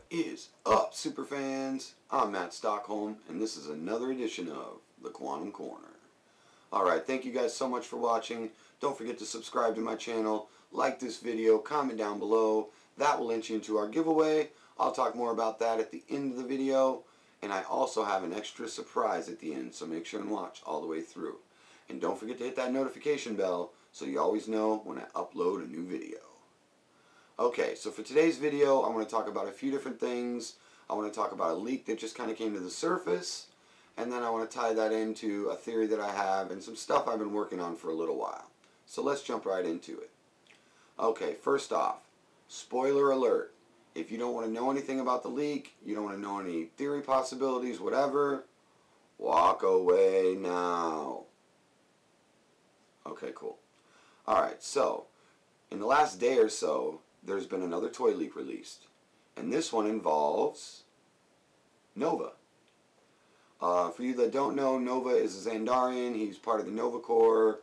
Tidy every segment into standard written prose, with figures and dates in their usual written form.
What is up, superfans? I'm Matt Stockholm, and this is another edition of the Quantum Corner. Alright, thank you guys so much for watching. Don't forget to subscribe to my channel, like this video, comment down below. That will enter you into our giveaway. I'll talk more about that at the end of the video. And I also have an extra surprise at the end, so make sure and watch all the way through. And don't forget to hit that notification bell so you always know when I upload a new video. Okay, so for today's video, I want to talk about a few different things. I want to talk about a leak that just kind of came to the surface, and then I want to tie that into a theory that I have and some stuff I've been working on for a little while. So let's jump right into it. Okay, first off, spoiler alert. If you don't want to know anything about the leak, you don't want to know any theory possibilities, whatever, walk away now. Okay, cool. Alright, so in the last day or so, there's been another toy leak released. And this one involves Nova. For you that don't know, Nova is a Xandarian. He's part of the Nova Corps.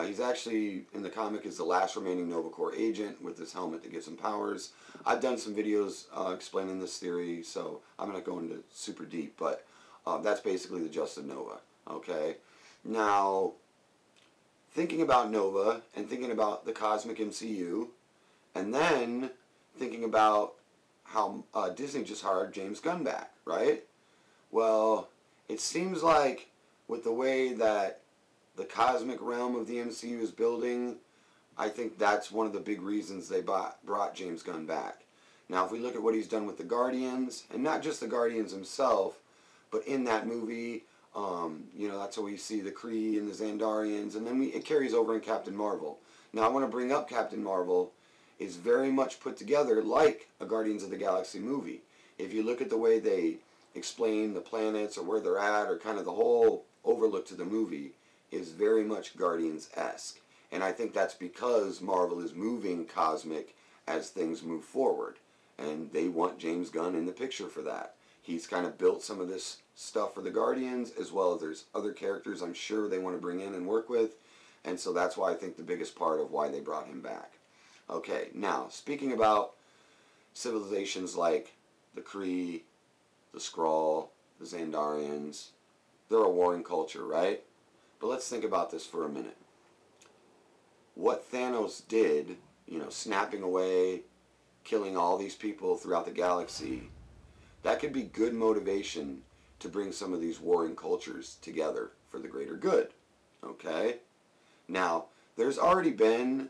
He's actually, in the comic, is the last remaining Nova Corps agent with this helmet that gives him powers. I've done some videos explaining this theory, so I'm not going into super deep, but that's basically the gist of Nova. Okay? Now, thinking about Nova and thinking about the cosmic MCU, and then thinking about how Disney just hired James Gunn back, right? Well, it seems like with the way that the cosmic realm of the MCU is building, I think that's one of the big reasons they brought James Gunn back. Now, if we look at what he's done with the Guardians, and not just the Guardians himself, but in that movie, you know, that's how we see the Kree and the Xandarians, and then it carries over in Captain Marvel. Now, I want to bring up Captain Marvel is very much put together like a Guardians of the Galaxy movie. If you look at the way they explain the planets or where they're at, or kind of the whole overlook to the movie, is very much Guardians-esque. And I think that's because Marvel is moving cosmic as things move forward. And they want James Gunn in the picture for that. He's kind of built some of this stuff for the Guardians, as well as there's other characters I'm sure they want to bring in and work with. And so that's why I think the biggest part of why they brought him back. Okay, now, speaking about civilizations like the Kree, the Skrull, the Xandarians, they're a warring culture, right? But let's think about this for a minute. What Thanos did, you know, snapping away, killing all these people throughout the galaxy, that could be good motivation to bring some of these warring cultures together for the greater good. Okay? Now, there's already been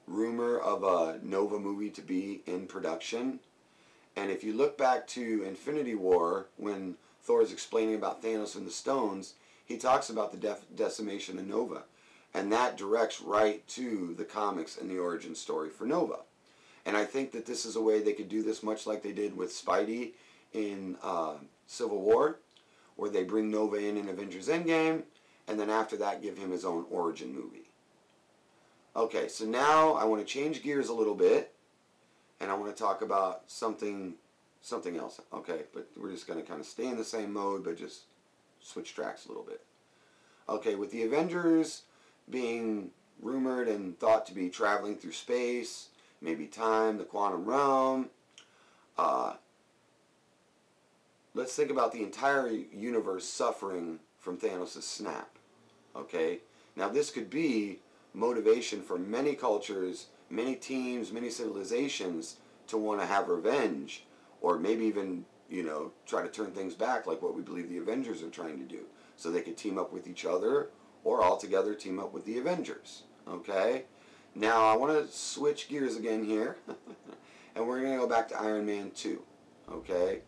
rumor of a Nova movie to be in production. And if you look back to Infinity War, when Thor is explaining about Thanos and the stones, he talks about the decimation of Nova. And that directs right to the comics and the origin story for Nova. And I think that this is a way they could do this much like they did with Spidey in Civil War, where they bring Nova in Avengers Endgame, and then after that give him his own origin movie. Okay, so now I want to change gears a little bit, and I want to talk about something else. Okay, but we're just going to kind of stay in the same mode, but just switch tracks a little bit. Okay, with the Avengers being rumored and thought to be traveling through space, maybe time, the quantum realm, let's think about the entire universe suffering from Thanos' snap. Okay, now this could be motivation for many cultures, many teams, many civilizations to want to have revenge, or maybe even, you know, try to turn things back like what we believe the Avengers are trying to do, so they could team up with each other or all together team up with the Avengers. Okay, now I want to switch gears again here and we're going to go back to Iron Man 2. Okay,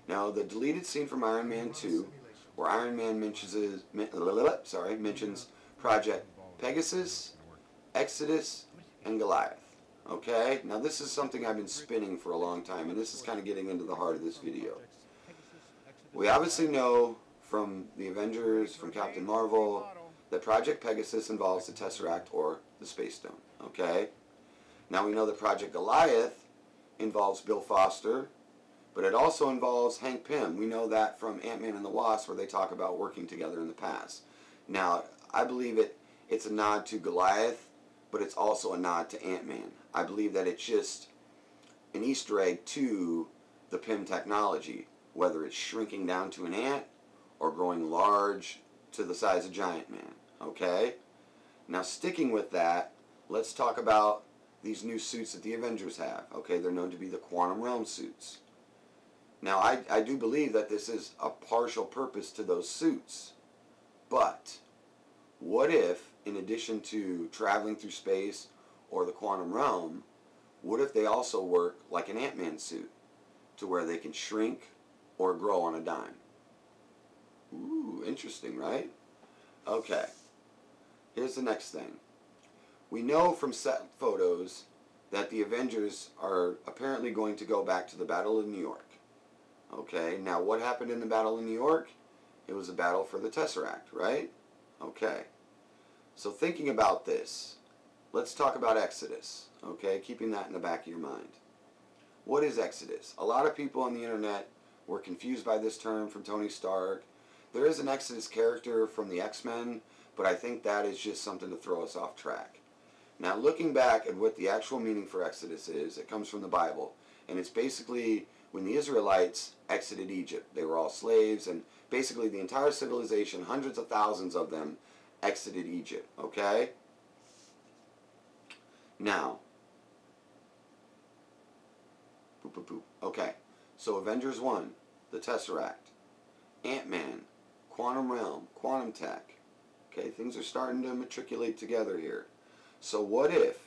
now the deleted scene from Iron Man 2 where Iron Man mentions Project Pegasus, Exodus, and Goliath. Okay, now this is something I've been spinning for a long time, and this is kind of getting into the heart of this video. We obviously know from the Avengers, from Captain Marvel, that Project Pegasus involves the Tesseract or the Space Stone. Okay, now we know that Project Goliath involves Bill Foster, but it also involves Hank Pym. We know that from Ant-Man and the Wasp, where they talk about working together in the past. Now, I believe it's a nod to Goliath, but it's also a nod to Ant-Man. I believe that it's just an Easter egg to the PIM technology, whether it's shrinking down to an ant or growing large to the size of Giant Man. Okay? Now, sticking with that, let's talk about these new suits that the Avengers have. Okay, they're known to be the Quantum Realm suits. Now, I do believe that this is a partial purpose to those suits. But what if, in addition to traveling through space or the quantum realm, what if they also work like an Ant-Man suit, to where they can shrink or grow on a dime? Ooh, interesting, right? Okay, here's the next thing. We know from set photos that the Avengers are apparently going to go back to the Battle of New York. Okay, now what happened in the Battle of New York? It was a battle for the Tesseract, right? Okay. So thinking about this, let's talk about Exodus, okay? Keeping that in the back of your mind. What is Exodus? A lot of people on the internet were confused by this term from Tony Stark. There is an Exodus character from the X-Men, but I think that is just something to throw us off track. Now, looking back at what the actual meaning for Exodus is, it comes from the Bible, and it's basically when the Israelites exited Egypt. They were all slaves, and basically the entire civilization, hundreds of thousands of them, exited Egypt, okay? Now, okay, so Avengers 1, the Tesseract, Ant-Man, Quantum Realm, Quantum Tech, okay, things are starting to matriculate together here. So what if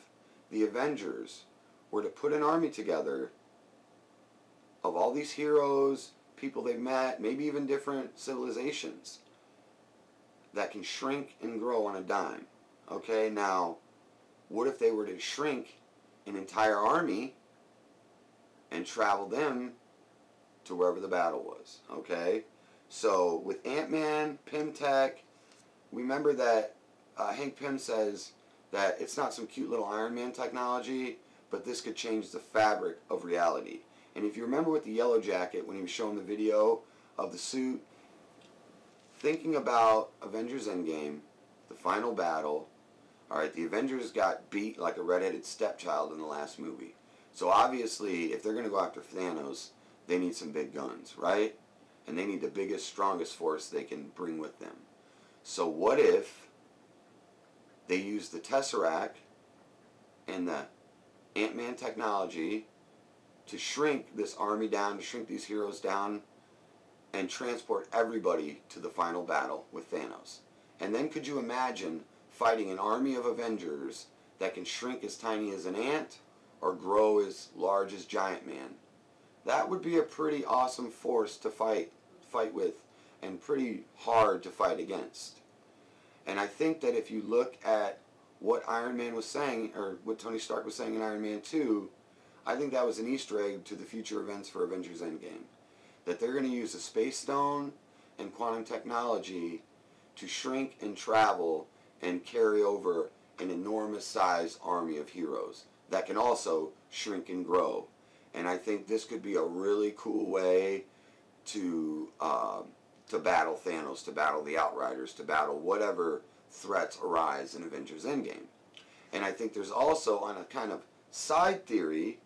the Avengers were to put an army together of all these heroes, people they've met, maybe even different civilizations, that can shrink and grow on a dime? Okay, now, what if they were to shrink an entire army and travel them to wherever the battle was? Okay, so with Ant-Man, Pym Tech, remember that Hank Pym says that it's not some cute little Iron Man technology, but this could change the fabric of reality. And if you remember with the Yellow Jacket, when he was showing the video of the suit, thinking about Avengers Endgame, the final battle, alright, the Avengers got beat like a redheaded stepchild in the last movie. So obviously, if they're going to go after Thanos, they need some big guns, right? And they need the biggest, strongest force they can bring with them. So what if they use the Tesseract and the Ant-Man technology to shrink this army down, to shrink these heroes down, and transport everybody to the final battle with Thanos? And then could you imagine fighting an army of Avengers that can shrink as tiny as an ant or grow as large as Giant Man? That would be a pretty awesome force to fight with, and pretty hard to fight against. And I think that if you look at what Iron Man was saying, or what Tony Stark was saying in Iron Man 2, I think that was an Easter egg to the future events for Avengers Endgame. That they're going to use a space stone and quantum technology to shrink and travel and carry over an enormous sized army of heroes that can also shrink and grow. And I think this could be a really cool way to battle Thanos, to battle the Outriders, to battle whatever threats arise in Avengers Endgame. And I think there's also, on a kind of side theory,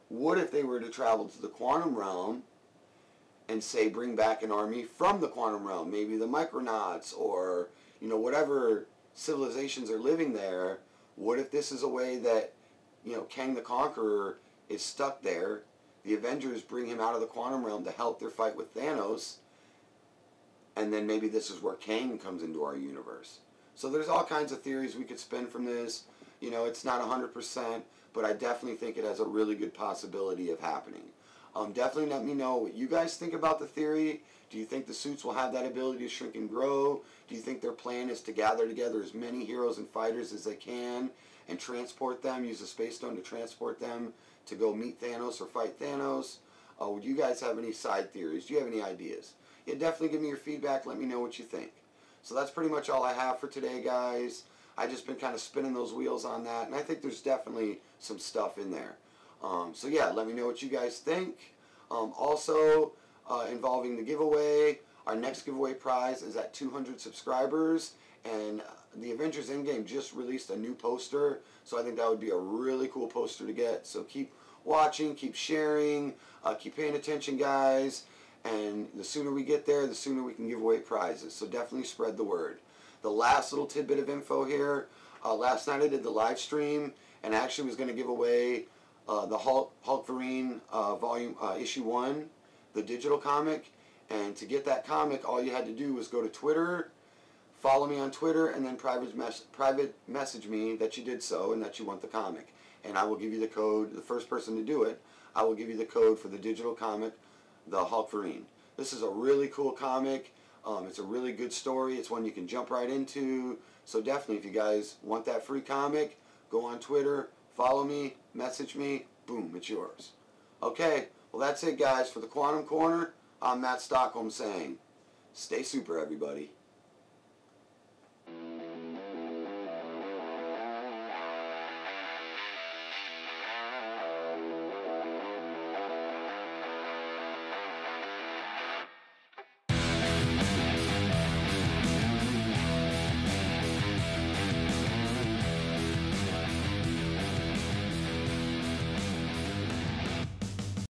what if they were to travel to the quantum realm and say bring back an army from the quantum realm, maybe the Micronauts, or whatever civilizations are living there? What if this is a way that Kang the Conqueror is stuck there, the Avengers bring him out of the quantum realm to help their fight with Thanos, and then maybe this is where Kang comes into our universe? So there's all kinds of theories we could spin from this. It's not 100%, but I definitely think it has a really good possibility of happening. Definitely let me know what you guys think about the theory. Do you think the suits will have that ability to shrink and grow? Do you think their plan is to gather together as many heroes and fighters as they can and transport them, use a space stone to transport them to go meet Thanos or fight Thanos? Would you guys have any side theories? Do you have any ideas? Yeah, definitely give me your feedback. Let me know what you think. So that's pretty much all I have for today, guys. I just been kind of spinning those wheels on that, and I think there's definitely some stuff in there. So yeah, let me know what you guys think. Also, involving the giveaway, our next giveaway prize is at 200 subscribers, and the Avengers Endgame just released a new poster, so I think that would be a really cool poster to get. So keep watching, keep sharing, keep paying attention, guys. And the sooner we get there, the sooner we can give away prizes. So definitely spread the word. The last little tidbit of info here. Last night I did the live stream and actually was going to give away the Hulkverine issue 1, the digital comic. And to get that comic, all you had to do was go to Twitter, follow me on Twitter, and then private message me that you did so and that you want the comic. And I will give you the code. The first person to do it, I will give you the code for the digital comic, the Hulkverine. This is a really cool comic. It's a really good story. It's one you can jump right into. So definitely, if you guys want that free comic, go on Twitter, follow me, message me, boom, it's yours. Okay, well that's it, guys. For the Quantum Corner, I'm Matt Stockholm saying, stay super, everybody.